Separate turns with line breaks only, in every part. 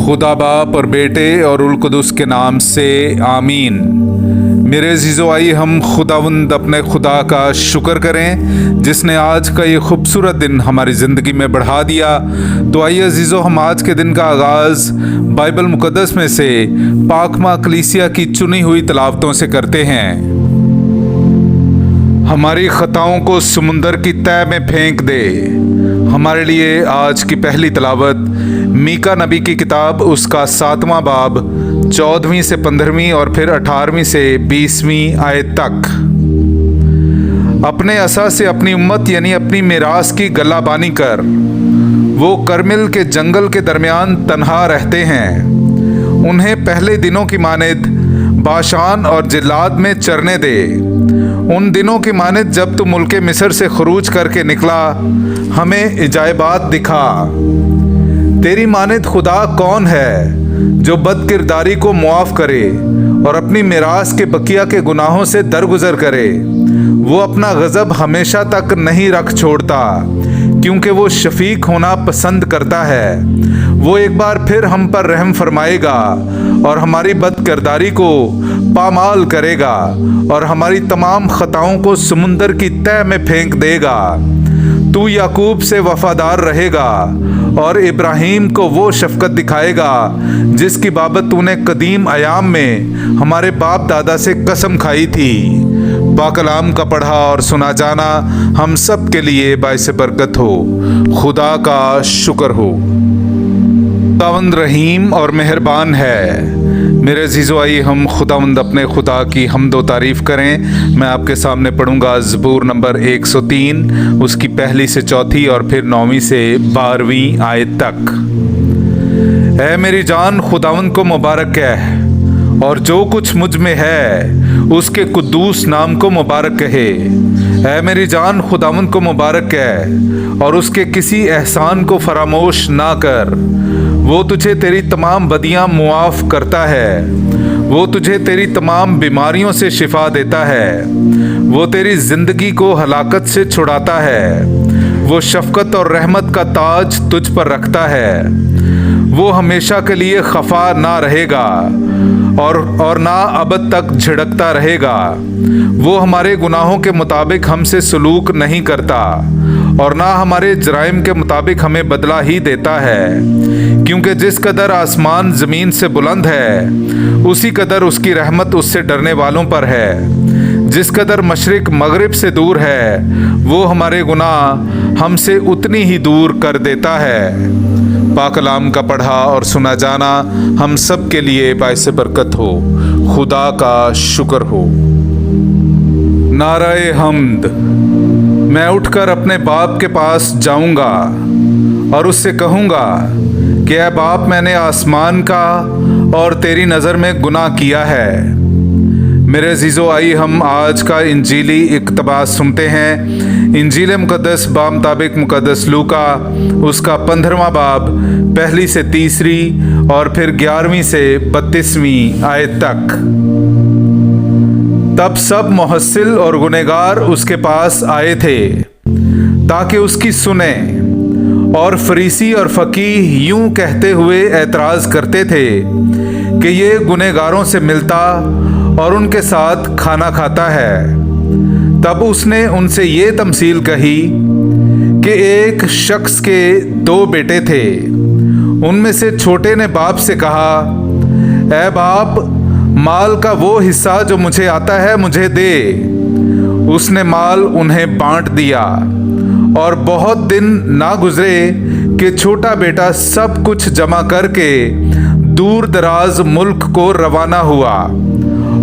खुदा बाप और बेटे और उल कुदुस के नाम से आमीन। मेरे अजीज़ो, आइए हम खुदावंद अपने खुदा का शुक्र करें जिसने आज का ये खूबसूरत दिन हमारी ज़िंदगी में बढ़ा दिया। तो आइए अजीज़ो, हम आज के दिन का आगाज़ बाइबल मुक़द्दस में से पाकमा कलीसिया की चुनी हुई तिलावतों से करते हैं। हमारी खताओं को समुंदर की तह में फेंक दे। हमारे लिए आज की पहली तिलावत मीका नबी की किताब उसका 7वां बाब 14वीं से 15वीं और फिर 18वीं से 20वीं आयत तक। अपने असा से अपनी उम्मत यानी अपनी मिरास की गलाबानी कर, वो करमिल के जंगल के दरमियान तन्हा रहते हैं। उन्हें पहले दिनों की मानिद बाशान और जिलाद में चरने दे, उन दिनों की मानिद जब तू मुल्के मिस्र से खरूज करके निकला। हमें इजायबात दिखा। तेरी मानिद खुदा कौन है जो बदकिरदारी को मुआफ़ करे और अपनी मिरास के बकिया के गुनाहों से दरगुजर करे। वो अपना गज़ब हमेशा तक नहीं रख छोड़ता, क्योंकि वो शफीक होना पसंद करता है। वो एक बार फिर हम पर रहम फरमाएगा और हमारी बदकिरदारी को पामाल करेगा और हमारी तमाम खताओं को समुंदर की तह में फेंक देगा। तू याकूब से वफादार रहेगा और इब्राहीम को वो शफकत दिखाएगा जिसकी बाबत तूने कदीम अयाम में हमारे बाप दादा से कसम खाई थी। पाकलाम का पढ़ा और सुना जाना हम सब के लिए बाइस बरकत हो। खुदा का शुक्र हो। खुदावंद रहीम और मेहरबान है। मेरे अजीज़ो, आइए हम खुदावंद अपने खुदा की हम्दो तारीफ़ करें। मैं आपके सामने पढ़ूंगा ज़बूर नंबर 103 उसकी पहली से चौथी और फिर 9वीं से 12वीं आयत तक। ऐ मेरी जान खुदावंद को मुबारक कह, और जो कुछ मुझ में है उसके कुद्दूस नाम को मुबारक कहे। ऐ मेरी जान खुदावंद को मुबारक कह और उसके किसी एहसान को फरामोश ना कर। वो तुझे तेरी तमाम बदियां मुआफ़ करता है। वो तुझे तेरी तमाम बीमारियों से शिफा देता है। वो तेरी ज़िंदगी को हलाकत से छुड़ाता है। वो शफ़क़त और रहमत का ताज तुझ पर रखता है। वो हमेशा के लिए खफा ना रहेगा और ना अबद तक झिड़कता रहेगा। वो हमारे गुनाहों के मुताबिक हमसे सलूक नहीं करता और ना हमारे जराइम के मुताबिक हमें बदला ही देता है। क्योंकि जिस कदर आसमान ज़मीन से बुलंद है, उसी कदर उसकी रहमत उससे डरने वालों पर है। जिस कदर मशरिक मगरिब से दूर है, वो हमारे गुनाह हमसे उतनी ही दूर कर देता है। पाकलाम का पढ़ा और सुना जाना हम सब के लिए बाइस बरकत हो। खुदा का शुक्र हो। नाराए हम्द। मैं उठकर अपने बाप के पास जाऊंगा और उससे कहूंगा कि ऐ बाप, मैंने आसमान का और तेरी नज़र में गुनाह किया है। मेरे अजीज़ो, आइए हम आज का इंजीली इक़्तिबास सुनते हैं। इंजील मुक़द्दस बामुताबिक मुक़द्दस लूका उसका 15वां बाब पहली से 3री और फिर 11वीं से 32वीं आयत तक। तब सब मुहस्सिल और गुनहगार उसके पास आए थे ताकि उसकी सुने, और फरीसी और फ़कीह यूं कहते हुए एतराज़ करते थे कि ये गुनहगारों से मिलता और उनके साथ खाना खाता है। तब उसने उनसे ये तमसील कही कि एक शख्स के 2 बेटे थे। उनमें से छोटे ने बाप से कहा, ऐ बाप, माल का वो हिस्सा जो मुझे आता है मुझे दे। उसने माल उन्हें बांट दिया और बहुत दिन ना गुजरे कि छोटा बेटा सब कुछ जमा करके दूर दराज मुल्क को रवाना हुआ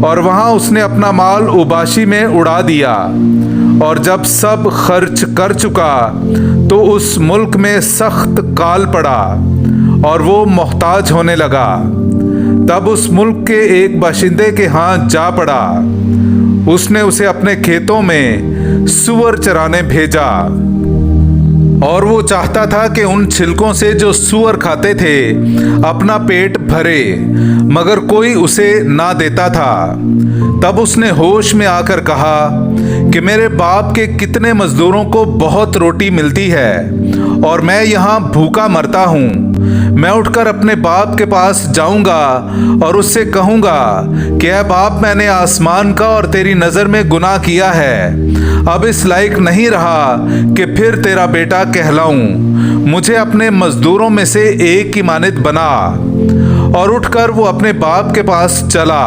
और वहाँ उसने अपना माल उबाशी में उड़ा दिया। और जब सब खर्च कर चुका तो उस मुल्क में सख्त काल पड़ा और वो मोहताज होने लगा। तब उस मुल्क के एक बाशिंदे के हाथ जा पड़ा। उसने उसे अपने खेतों में सूअर चराने भेजा और वो चाहता था कि उन छिलकों से जो सूअर खाते थे अपना पेट भरे, मगर कोई उसे ना देता था। तब उसने होश में आकर कहा कि मेरे बाप के कितने मजदूरों को बहुत रोटी मिलती है और मैं यहाँ भूखा मरता हूँ। मैं उठकर अपने बाप के पास जाऊंगा और उससे कहूंगा कि ऐ बाप, मैंने आसमान का और तेरी नज़र में गुनाह किया है, अब इस लायक नहीं रहा कि फिर तेरा बेटा कहलाऊं। मुझे अपने मजदूरों में से एक की मानद बना। और उठकर वो अपने बाप के पास चला,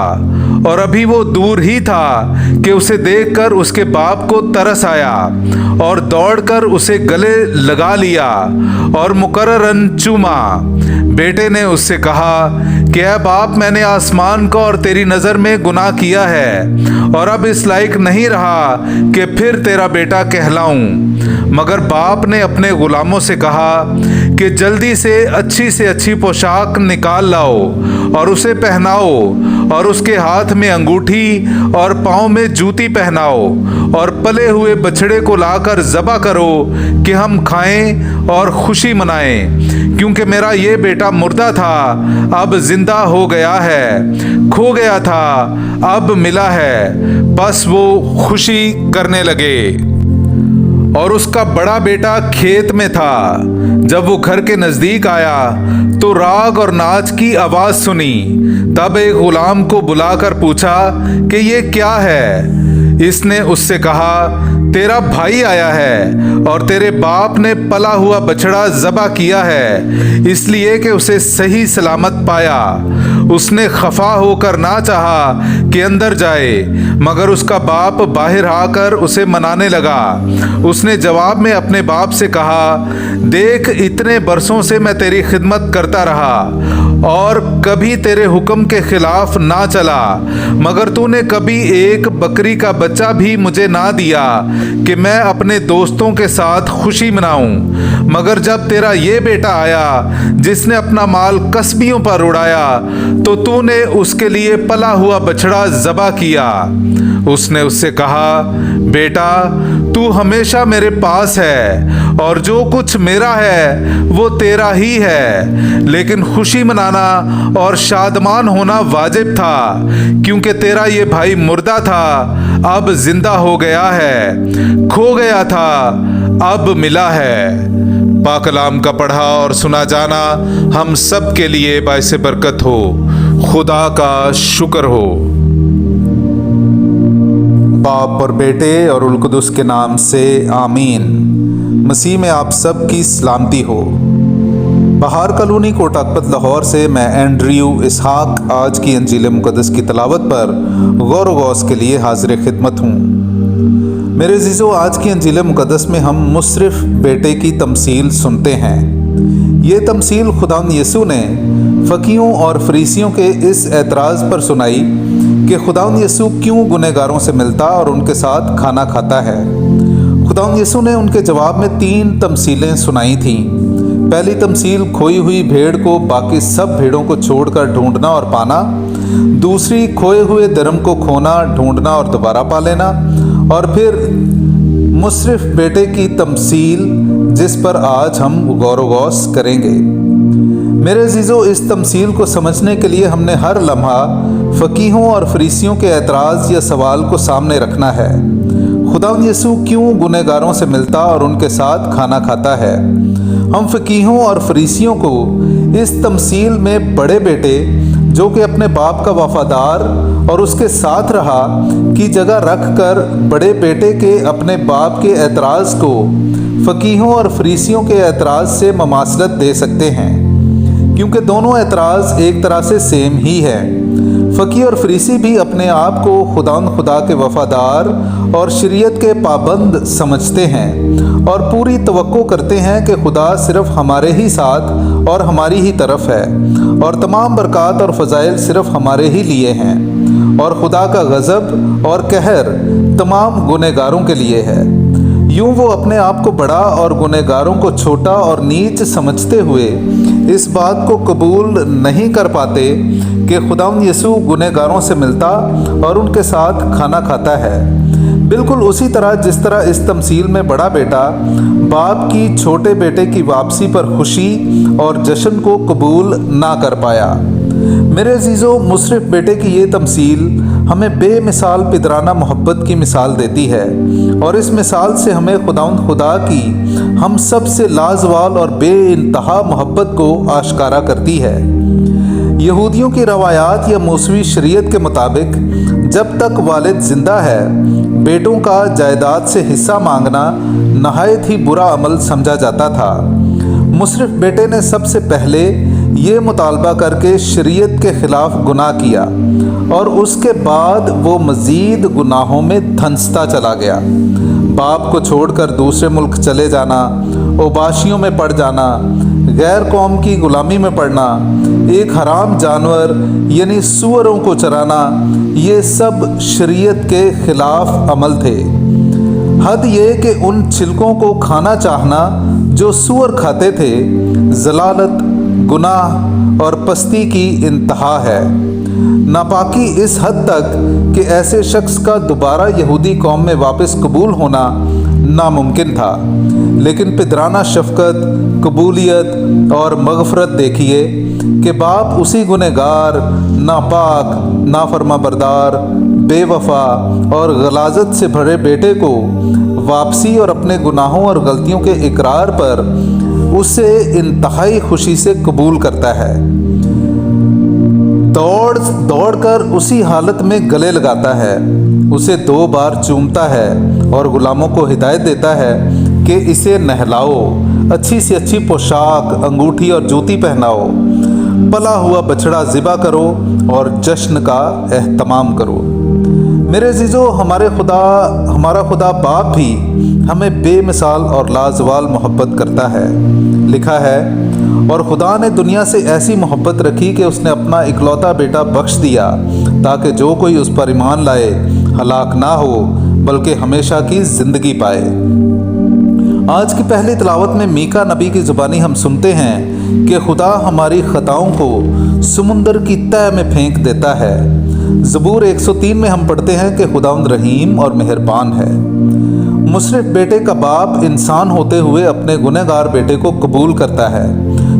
और अभी वो दूर ही था कि उसे देखकर उसके बाप को तरस आया और दौड़कर उसे गले लगा लिया और मुकर्ररन चूमा। बेटे ने उससे कहा कि ऐ बाप, मैंने आसमान को और तेरी नज़र में गुनाह किया है, और अब इस लायक नहीं रहा कि फिर तेरा बेटा कहलाऊं। मगर बाप ने अपने गुलामों से कहा कि जल्दी से अच्छी पोशाक निकाल लाओ और उसे पहनाओ, और उसके हाथ में अंगूठी और पाँव में जूती पहनाओ, और पले हुए बछड़े को लाकर ज़बह करो कि हम खाएं और खुशी मनाएं। क्योंकि मेरा ये बेटा मुर्दा था, अब जिंदा हो गया है, खो गया था, अब मिला है। बस वो खुशी करने लगे। और उसका बड़ा बेटा खेत में था। जब वो घर के नज़दीक आया तो राग और नाच की आवाज़ सुनी। तब एक गुलाम को बुलाकर पूछा कि ये क्या है। इसने उससे कहा, तेरा भाई आया है और तेरे बाप ने पला हुआ बछड़ा ज़बह किया है, इसलिए कि उसे सही सलामत पाया। उसने खफा होकर ना चाहा कि अंदर जाए, मगर उसका बाप बाहर आकर उसे मनाने लगा। उसने जवाब में अपने बाप से कहा, देख, इतने बरसों से मैं तेरी खिदमत करता रहा और कभी तेरे हुक्म के खिलाफ ना चला, मगर तूने कभी एक बकरी का बच्चा भी मुझे ना दिया कि मैं अपने दोस्तों के साथ खुशी मनाऊं। मगर जब तेरा ये बेटा आया जिसने अपना माल कसबियों पर उड़ाया, तो तूने उसके लिए पला हुआ बछड़ा ज़बह किया। उसने उससे कहा, बेटा, तू हमेशा मेरे पास है और जो कुछ मेरा है वो तेरा ही है, लेकिन खुशी मनाना और शादमान होना वाजिब था, क्योंकि तेरा ये भाई मुर्दा था, अब जिंदा हो गया है, खो गया था, अब मिला है। पाक कलाम का पढ़ा और सुना जाना हम सब के लिए बाइस बरकत हो। खुदा का शुक्र हो। बाप और बेटे और उल कुदुस के नाम से आमीन। मसीह में आप सब की सलामती हो। बहार कॉलोनी कोट अकबत लाहौर से मैं एंड्रयू इसहाक आज की इंजील मुक़द्दस की तलावत पर गौर व गौस के लिए हाजिर खिदमत हूँ। मेरे अज़ीज़ों, आज की इंजील मुक़द्दस में हम मुसरिफ़ बेटे की तमसील सुनते हैं। ये तमसील खुदावंद यीशु ने फ़कीहों और फरीसियों के इस एतराज़ पर सुनाई कि खुदावंद यीशु क्यों गुनहगारों से मिलता और उनके साथ खाना खाता है। खुदावंद यीशु ने उनके जवाब में 3 तमसीलें सुनाई थीं। पहली तमसील खोई हुई भेड़ को बाकी सब भेड़ों को छोड़कर ढूंढना और पाना। दूसरी, खोए हुए धर्म को खोना, ढूंढना और दोबारा पा लेना। और फिर मुसरिफ़ बेटे की तमसील, जिस पर आज हम गौर व गौस करेंगे। मेरे अज़ीज़ों, इस तमसील को समझने के लिए हमने हर लम्हा फ़कीहों और फरीसियों के एतराज़ या सवाल को सामने रखना है। खुदावंद यीशु क्यों गुनहगारों से मिलता और उनके साथ खाना खाता है। हम फ़कीहों और फरीसियों को इस तमसील में बड़े बेटे, जो कि अपने बाप का वफ़ादार और उसके साथ रहा, की जगह रख कर बड़े बेटे के अपने बाप के एतराज़ को फ़कीहों और फरीसियों के एतराज़ से ममासलत दे सकते हैं, क्योंकि दोनों एतराज़ एक तरह से सेम ही है। फ़की और फरीसी भी अपने आप को खुदा के वफ़ादार और शरीयत के पाबंद समझते हैं और पूरी तवक्को करते हैं कि खुदा सिर्फ़ हमारे ही साथ और हमारी ही तरफ है और तमाम बरक़ात और फ़ज़ाइल सिर्फ़ हमारे ही लिए हैं, और खुदा का गज़ब और कहर तमाम गुनहगारों के लिए है। यूँ वो अपने आप को बड़ा और गुनहगारों को छोटा और नीच समझते हुए इस बात को कबूल नहीं कर पाते कि खुदावंद यीशु गुनहगारों से मिलता और उनके साथ खाना खाता है। बिल्कुल उसी तरह जिस तरह इस तमसील में बड़ा बेटा बाप की छोटे बेटे की वापसी पर खुशी और जश्न को कबूल ना कर पाया। मेरे अज़ीज़ों, मुसरिफ़ बेटे की ये तमसील ہمیں بے مثال پدرانہ محبت کی مثال دیتی ہے، اور اس مثال سے ہمیں خداوند خدا کی ہم سب سے لازوال اور بے انتہا محبت کو آشکارا کرتی ہے۔ یہودیوں کی روایات یا موسوی شریعت کے مطابق جب تک والد زندہ ہے بیٹوں کا جائیداد سے حصہ مانگنا نہایت ہی برا عمل سمجھا جاتا تھا۔ مصرف بیٹے نے سب سے پہلے یہ مطالبہ کر کے شریعت کے خلاف گناہ کیا، اور اس کے بعد وہ مزید گناہوں میں دھنستا چلا گیا۔ باپ کو چھوڑ کر دوسرے ملک چلے جانا، اوباشیوں میں پڑ جانا، غیر قوم کی غلامی میں پڑنا، ایک حرام جانور یعنی سوروں کو چرانا، یہ سب شریعت کے خلاف عمل تھے۔ حد یہ کہ ان چھلکوں کو کھانا چاہنا جو سور کھاتے تھے ضلالت، گناہ اور پستی کی انتہا ہے۔ ناپاکی اس حد تک کہ ایسے شخص کا دوبارہ یہودی قوم میں واپس قبول ہونا ناممکن تھا۔ لیکن پدرانہ شفقت، قبولیت اور مغفرت دیکھیے کہ باپ اسی گنہگار، ناپاک، نافرما بردار، بے وفا اور غلاظت سے بھرے بیٹے کو واپسی اور اپنے گناہوں اور غلطیوں کے اقرار پر اسے انتہائی خوشی سے قبول کرتا ہے۔ دوڑ کر اسی حالت میں گلے لگاتا ہے، اسے 2 بار چومتا ہے اور غلاموں کو ہدایت دیتا ہے کہ اسے نہلاؤ، اچھی سے اچھی پوشاک، انگوٹھی اور جوتی پہناؤ، پلا ہوا بچڑا ذبح کرو اور جشن کا اہتمام کرو۔ میرے عزیزو، ہمارا خدا باپ بھی ہمیں بے مثال اور لازوال محبت کرتا ہے۔ لکھا ہے، اور خدا نے دنیا سے ایسی محبت رکھی کہ اس نے اپنا اکلوتا بیٹا بخش دیا تاکہ جو کوئی اس پر ایمان لائے ہلاک نہ ہو بلکہ ہمیشہ کی زندگی پائے۔ آج کی پہلی تلاوت میں میکا نبی کی زبانی ہم سنتے ہیں کہ خدا ہماری خطاؤں کو سمندر کی تہہ میں پھینک دیتا ہے۔ زبور 103 میں ہم پڑھتے ہیں کہ خداوند رحیم اور مہربان ہے۔ مصرف بیٹے کا باپ انسان ہوتے ہوئے اپنے گنہگار بیٹے کو قبول کرتا ہے،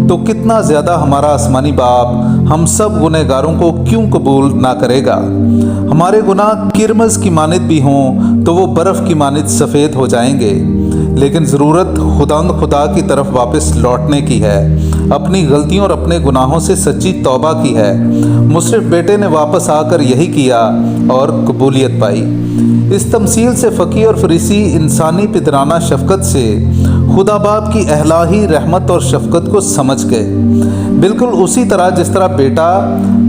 تو کتنا زیادہ ہمارا آسمانی باپ ہم سب گنہگاروں کو کیوں قبول نہ کرے گا؟ ہمارے گناہ کرمز کی مانند بھی ہوں تو وہ برف کی مانند سفید ہو جائیں گے، لیکن ضرورت خداوند خدا کی طرف واپس لوٹنے کی ہے، اپنی غلطیوں اور اپنے گناہوں سے سچی توبہ کی ہے۔ مصرف بیٹے نے واپس آ کر یہی کیا اور قبولیت پائی۔ اس تمثیل سے فقیہ اور فریسی انسانی پدرانہ شفقت سے خدا باپ کی الہی رحمت اور شفقت کو سمجھ گئے، بالکل اسی طرح جس طرح بیٹا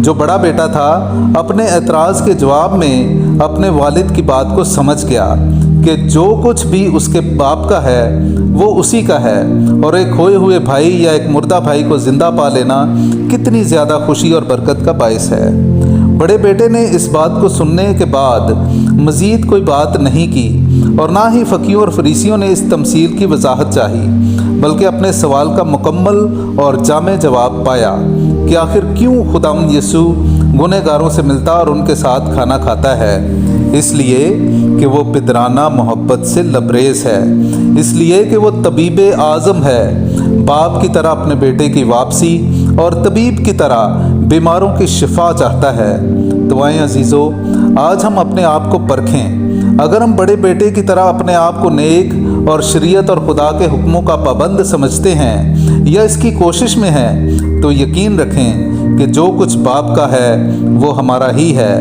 جو بڑا بیٹا تھا اپنے اعتراض کے جواب میں اپنے والد کی بات کو سمجھ گیا کہ جو کچھ بھی اس کے باپ کا ہے وہ اسی کا ہے، اور ایک کھوئے ہوئے بھائی یا ایک مردہ بھائی کو زندہ پا لینا کتنی زیادہ خوشی اور برکت کا باعث ہے۔ بڑے بیٹے نے اس بات کو سننے کے بعد مزید کوئی بات نہیں کی، اور نہ ہی فقیہوں اور فریسیوں نے اس تمثیل کی وضاحت چاہی، بلکہ اپنے سوال کا مکمل اور جامع جواب پایا کہ آخر کیوں خداوند یسوع گنہگاروں سے ملتا اور ان کے ساتھ کھانا کھاتا ہے؟ اس لیے کہ وہ پدرانہ محبت سے لبریز ہے، اس لیے کہ وہ طبیب اعظم ہے، باپ کی طرح اپنے بیٹے کی واپسی اور طبیب کی طرح بیماروں کی شفا چاہتا ہے۔ تو آئیں عزیزو، آج ہم اپنے آپ کو پرکھیں۔ اگر ہم بڑے بیٹے کی طرح اپنے آپ کو نیک اور شریعت اور خدا کے حکموں کا پابند سمجھتے ہیں یا اس کی کوشش میں ہیں، تو یقین رکھیں کہ جو کچھ باپ کا ہے وہ ہمارا ہی ہے،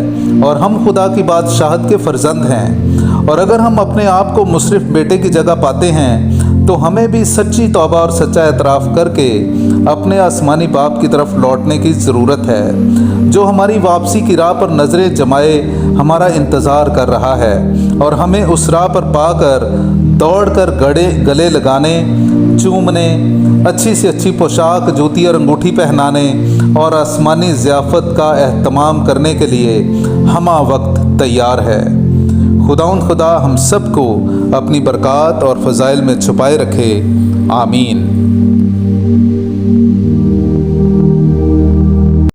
اور ہم خدا کی بادشاہت کے فرزند ہیں۔ اور اگر ہم اپنے آپ کو مصرف بیٹے کی جگہ پاتے ہیں تو ہمیں بھی سچی توبہ اور سچا اعتراف کر کے اپنے آسمانی باپ کی طرف لوٹنے کی ضرورت ہے، جو ہماری واپسی کی راہ پر نظریں جمائے ہمارا انتظار کر رہا ہے، اور ہمیں اس راہ پر پا کر دوڑ کر گلے لگانے، چومنے، اچھی سے اچھی پوشاک، جوتی اور انگوٹھی پہنانے اور آسمانی ضیافت کا اہتمام کرنے کے لیے ہمہ وقت تیار ہے۔ خداوند خدا ہم سب کو اپنی برکات اور فضائل میں چھپائے رکھے، آمین۔